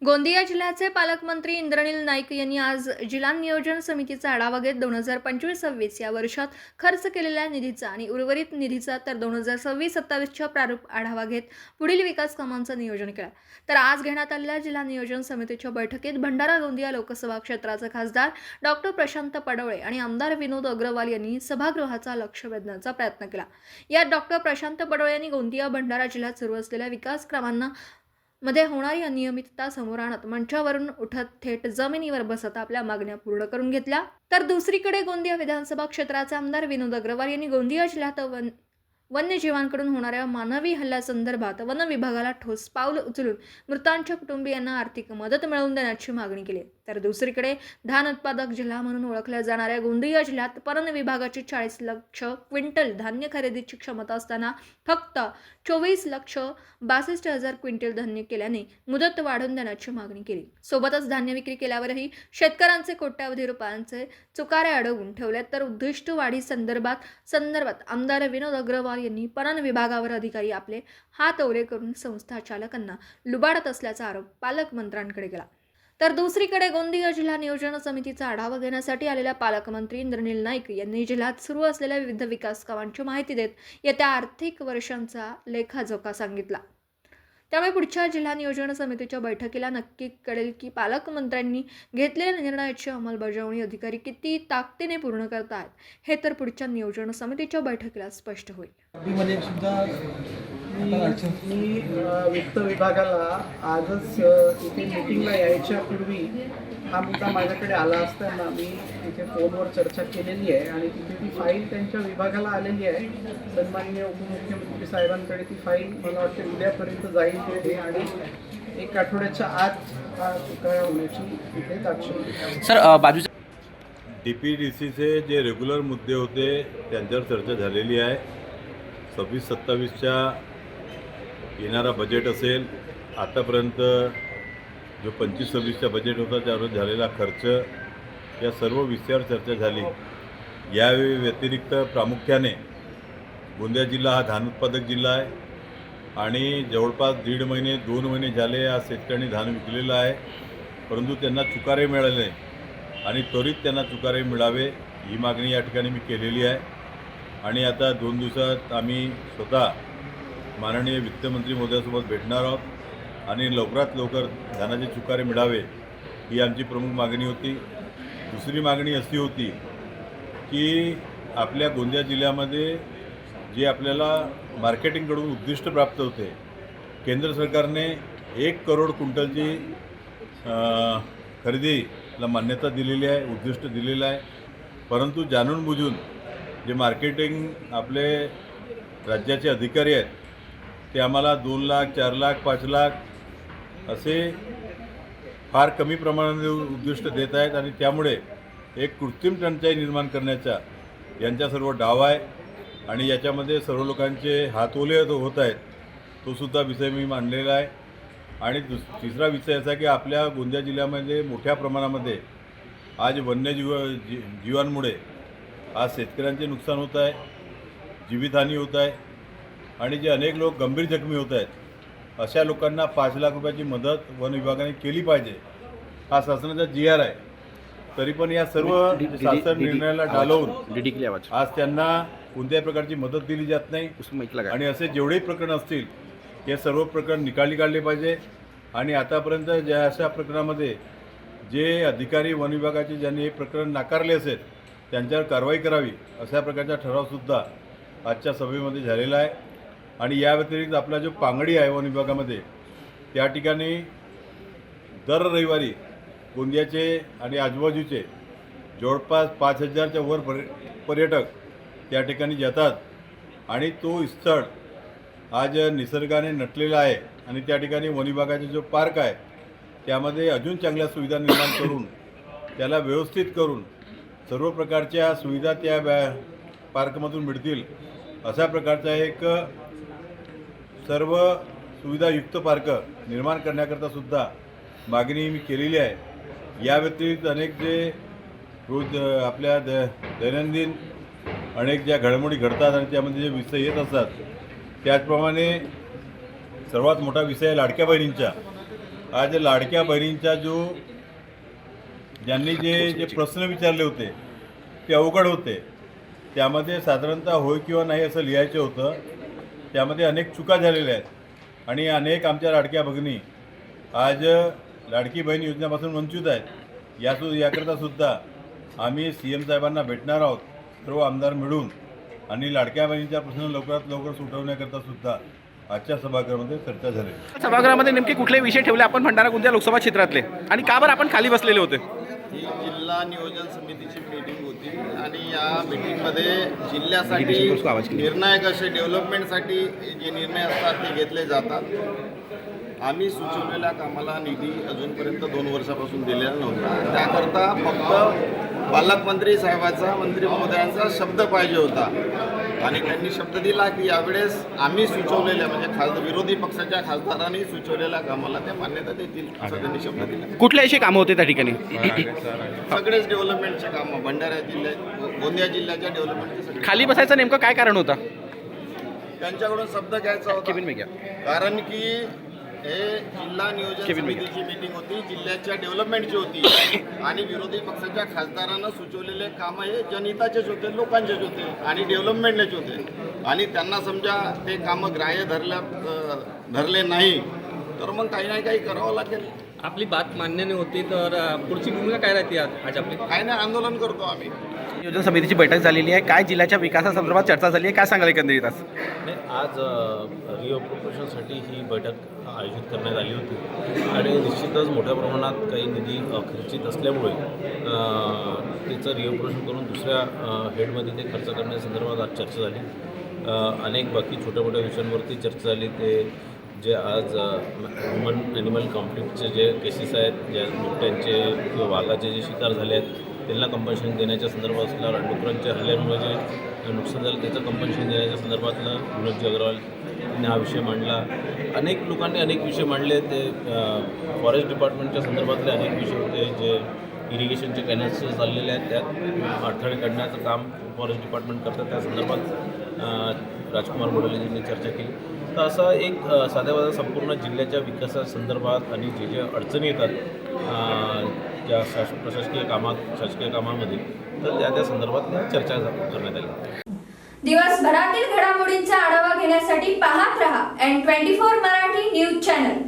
गोंदिया जिल्ह्याचे पालकमंत्री इंद्रनील नाईक यांनी आज जिल्हा नियोजन समितीचा आढावा घेत 2025-26 या वर्षात खर्च केलेल्या निधीचा आणि उर्वरित निधीचा तर 2026-27च्या प्रारूप आढावा घेत पुढील विकास कामांचं नियोजन केलं। तर आज घेण्यात आलेल्या जिल्हा नियोजन समितीच्या बैठकीत भंडारा गोंदिया लोकसभा क्षेत्राचे खासदार डॉक्टर प्रशांत पडवळे आणि आमदार विनोद अग्रवाल यांनी सभागृहाचा लक्ष वेधण्याचा प्रयत्न केला। यात डॉक्टर प्रशांत पडवळे यांनी गोंदिया भंडारा जिल्ह्यात सुरू असलेल्या विकास कामांना मध्ये होणारी अनियमितता समोर आणत मंचावरून उठत थेट जमिनीवर बसत आपल्या मागण्या पूर्ण करून घेतल्या। तर दुसरीकडे गोंदिया विधानसभा क्षेत्राचे आमदार विनोद अग्रवाल यांनी गोंदिया जिल्ह्यात वन्यजीवांकडून होणाऱ्या मानवी हल्ल्यासंदर्भात वन विभागाला ठोस पाऊल उचलून मृतांच्या कुटुंबियांना आर्थिक मदत मिळवून देण्याची मागणी केली। तर दुसरीकडे धान उत्पादक जिल्हा म्हणून ओळखल्या जाणाऱ्या गोंदिया जिल्ह्यात पणन विभागाची 40 लाख क्विंटल धान्य खरेदीची क्षमता असताना फक्त 24,62,000 क्विंटल धान्य केल्याने मुदत वाढवून देण्याची मागणी केली। सोबतच धान्य विक्री केल्यावरही शेतकऱ्यांचे कोट्यावधी रुपयांचे चुकारे अडवून ठेवले। तर उद्दिष्ट वाढी संदर्भात आमदार विनोद अग्रवाल यांनी पणन विभागावर अधिकारी आपले हात ओले करून संस्था चालकांना लुबाडत असल्याचा आरोप पालकमंत्र्यांकडे केला। तर दुसरीकडे गोंदिया जिल्हा नियोजन समितीचा आढावा घेण्यासाठी आलेल्या पालकमंत्री इंद्रनील नाईक यांनी जिल्ह्यात सुरू असलेल्या विविध विकास कामांची माहिती देत येत्या आर्थिक वर्षांचा लेखाजोखा सांगितला। त्यामुळे पुढच्या जिल्हा नियोजन समितीच्या बैठकीला नक्की कळेल की पालकमंत्र्यांनी घेतलेल्या निर्णयाची अंमलबजावणी अधिकारी किती ताकदीने पूर्ण करतात हे तर पुढच्या नियोजन समितीच्या बैठकीला स्पष्ट होईल। मी वित्त विभागाला आजच इथे मीटिंगला यायच्या पूर्वी हा मुद्दा माझ्याकडे आला असताना मी इथे फोनवर चर्चा केलेली आहे आणि तिथे ती फाईल त्यांच्या विभागाला आलेली आहे। सन्माननीय उपमुख्यमंत्री साहेबांकडे ती फाईल मला वाटते उद्यापर्यंत जाईल ते आणि 1 आठवड्याच्या आत हा चुकारा होण्याची तिथे दाखवली। सर बाजूच्या DPDCचे जे रेग्युलर मुद्दे होते त्यांच्यावर चर्चा झालेली आहे। 26-27च्या येणारा बजेट असेल, आतापर्यंत जो 25-26चा बजेट होता त्यावर झालेला खर्च, या सर्व विषयावर चर्चा झाली। या व्यतिरिक्त प्रामुख्याने गोंदिया जिल्हा हा धान उत्पादक जिल्हा आहे आणि जवळपास 1.5 महिने 2 महिने झाले या शेतकऱ्यांनी धान विकलेलं आहे, परंतु त्यांना चुकारे मिळाले नाही आणि त्वरित त्यांना चुकारे मिळावे ही मागणी या ठिकाणी मी केलेली आहे। आणि आता 2 दिवसात आम्ही स्वतः माननीय वित्तमंत्री महोदयासोबत भेटणार आहोत आणि लवकरात लवकर धानाचे चुकारे मिळावे ही आमची प्रमुख मागणी होती। दुसरी मागणी अशी होती की आपल्या गोंदिया जिल्ह्यामध्ये जे आपल्याला मार्केटिंगकडून उद्दिष्ट प्राप्त होते, केंद्र सरकारने 1 करोड क्विंटलची खरेदीला मान्यता दिलेली आहे, उद्दिष्ट दिलेलं आहे, परंतु जाणून बुजून जे मार्केटिंग आपले राज्याचे अधिकारी आहेत ते आम्हाला 2 लाख 4 लाख 5 लाख असे फार कमी प्रमाणात उद्दिष्ट देत आहेत आणि त्यामुळे एक कृत्रिम टंचाई निर्माण करण्याचा यांचा सर्व डाव आहे आणि याच्यामध्ये सर्व लोकांचे हात ओले होत आहेत, तो सुद्धा विषय मी मांडलेला आहे। आणि तिसरा विषय असा की आपल्या गोंदिया जिल्ह्यामध्ये मोठ्या प्रमाणामध्ये आज जीवांमुळे आज शेतकऱ्यांचे नुकसान होत आहे, जीवितहानी होत आहे आणि जे अनेक लोक गंभीर जखमी होत आहेत, अशा लोकांना 5 लाख रुपयाची मदत वन विभागाने केली पाहिजे, हा शासनाचा GR आहे। तरी पण या सर्व शासन निर्णयाला डावलून आज त्यांना कोणत्याही प्रकारची मदत दिली जात नाही आणि असे जेवढेही प्रकरण असतील हे सर्व प्रकरण निकाली काढले पाहिजे आणि आतापर्यंत ज्या अशा प्रकरणामध्ये जे अधिकारी वन विभागाचे ज्यांनी हे प्रकरण नाकारले असेल त्यांच्यावर कारवाई करावी अशा प्रकारचा ठरावसुद्धा आजच्या सभेमध्ये झालेला आहे। आणि या व्यतिरिक्त आपला जो पांगडी आहे वन विभागामध्ये, त्या ठिकाणी दर रविवारी गोंदियाचे आणि आजूबाजूचे जवळपास 5,000च्या वर पर्यटक त्या ठिकाणी जातात आणि तो स्थळ आज निसर्गाने नटलेला आहे आणि त्या ठिकाणी वन विभागाचा जो पार्क आहे त्यामध्ये अजून चांगल्या सुविधा निर्माण करून त्याला व्यवस्थित करून सर्व प्रकारच्या सुविधा त्या पार्कमधून मिळतील अशा प्रकारचा एक सर्व सुविधायुक्त पार्क निर्माण करण्याकरता सुद्धा मागणी मी केलेली आहे। या व्यतिरिक्त अनेक जे रोज आपल्या दैनंदिन अनेक ज्या घडामोडी घडतात आणि त्यामध्ये जे विषय येत असतात, त्याचप्रमाणे सर्वात मोठा विषय आहे लाडक्या बहिणींचा। आज लाडक्या बहिणींचा ज्यांनी जे प्रश्न विचारले होते ते अवघड होते. त्यामध्ये साधारणतः होय किंवा नाही असं लिहायचं होतं. त्यामध्ये अनेक चुका झालेल्या आहेत आणि अनेक आमच्या लाडक्या भगिनी आज लाडकी बहीण योजनेपासून वंचित आहेत. याकरता सुद्धा आम्ही CM साहेबांना भेटणार आहोत, सर्व आमदार मिळून, आणि लाडक्या बहिणीचा प्रश्न लवकरात लवकर सुटवण्याकरता सुद्धा आजच्या सभागृहामध्ये चर्चा झाली. सभागृहामध्ये नेमके कुठले विषय ठेवले आपण भंडारा गोंदिया लोकसभा क्षेत्रातले, आणि का बरं आपण खाली बसलेले होते? ही जिल्हा नियोजन समितीची मीटिंग होती आणि या मीटिंगमध्ये जिल्ह्यासाठी निर्णायक असे डेव्हलपमेंटसाठी जे निर्णय असतात ते घेतले जातात. आम्ही सुचवलेल्या कामाला निधी अजूनपर्यंत 2 वर्षापासून दिलेला नव्हता. त्याकरता फक्त पालकमंत्री साहेबाचा, मंत्री महोदयांचा शब्द पाहिजे होता आणि त्यांनी शब्द दिला की यावेळेस आम्ही सुचवलेल्या म्हणजे विरोधी पक्षाच्या खासदारांनी सुचवलेल्या कामाला ते मान्यता देतील असं त्यांनी शब्द दिला. कुठले असे कामं होते त्या ठिकाणी? सगळेच डेव्हलपमेंटचे कामं भंडारा जिल्ह्यात, गोंदिया जिल्ह्याच्या डेव्हलपमेंटचे सगळे. खाली बसायचं नेमकं काय कारण होतं? त्यांच्याकडून शब्द घ्यायचा होता, कारण की हे जिल्हा नियोजन समितीची मीटिंग होती, जिल्ह्याच्या डेव्हलपमेंटची होती आणि विरोधी पक्षाच्या खासदारांना सुचवलेले कामं हे जनहिताचेच होते, लोकांचेच होते आणि डेव्हलपमेंटचे होते. आणि त्यांना समजा ते कामं ग्राह्य धरले नाही तर मग काही ना काही करावं लागेल. आपली बात मान्य नाही होती तर पुढची भूमिका काय राहते आज आपली? काही नाही, आंदोलन करतो आम्ही. नियोजन समितीची बैठक झालेली आहे, काय जिल्ह्याच्या विकासासंदर्भात चर्चा झाली आहे, काय सांगाल एकंदरीत आज? नाही, आज रिअप्रोप्रिएशनसाठी ही बैठक आयोजित करण्यात आली होती आणि निश्चितच मोठ्या प्रमाणात काही निधी खर्चित असल्यामुळे त्याचं रिअप्रोप्रिएशन करून दुसऱ्या हेडमध्ये ते खर्च करण्यासंदर्भात आज चर्चा झाली. अनेक बाकी छोट्या मोठ्या विषयांवरती चर्चा झाली. ते जे आज ह्युमन ॲनिमल कॉन्फ्लिक्टचे जे केसेस आहेत, ज्या बिबट्यांचे किंवा वाघाचे जे शिकार झाले आहेत त्यांना कंपन्सेशन देण्याच्या संदर्भात असल्यावर डुकरांच्या हल्ल्यामुळे जे नुकसान झालं त्याचं कंपन्सेशन देण्याच्या संदर्भातलं विनोदजी अग्रवाल यांनी हा विषय मांडला. अनेक लोकांनी अनेक विषय मांडले. ते फॉरेस्ट डिपार्टमेंटच्या संदर्भातले अनेक विषय होते. जे इरिगेशनचे कॅनल्स चाललेले आहेत त्यात अडथळे काढण्याचं काम फॉरेस्ट डिपार्टमेंट करतं, त्या संदर्भात राजकुमार बडोलेजींनी चर्चा केली. तर असा एक साध्यावादा संपूर्ण जिल्ह्याच्या विकासासंदर्भात आणि जे अडचणी येतात ज्या शासकीय कामामध्ये तर त्या संदर्भात चर्चा करण्यात आली. दिवसभरातील घडामोडींचा आढावा घेण्यासाठी पाहत रहा N24 मराठी न्यूज चॅनल.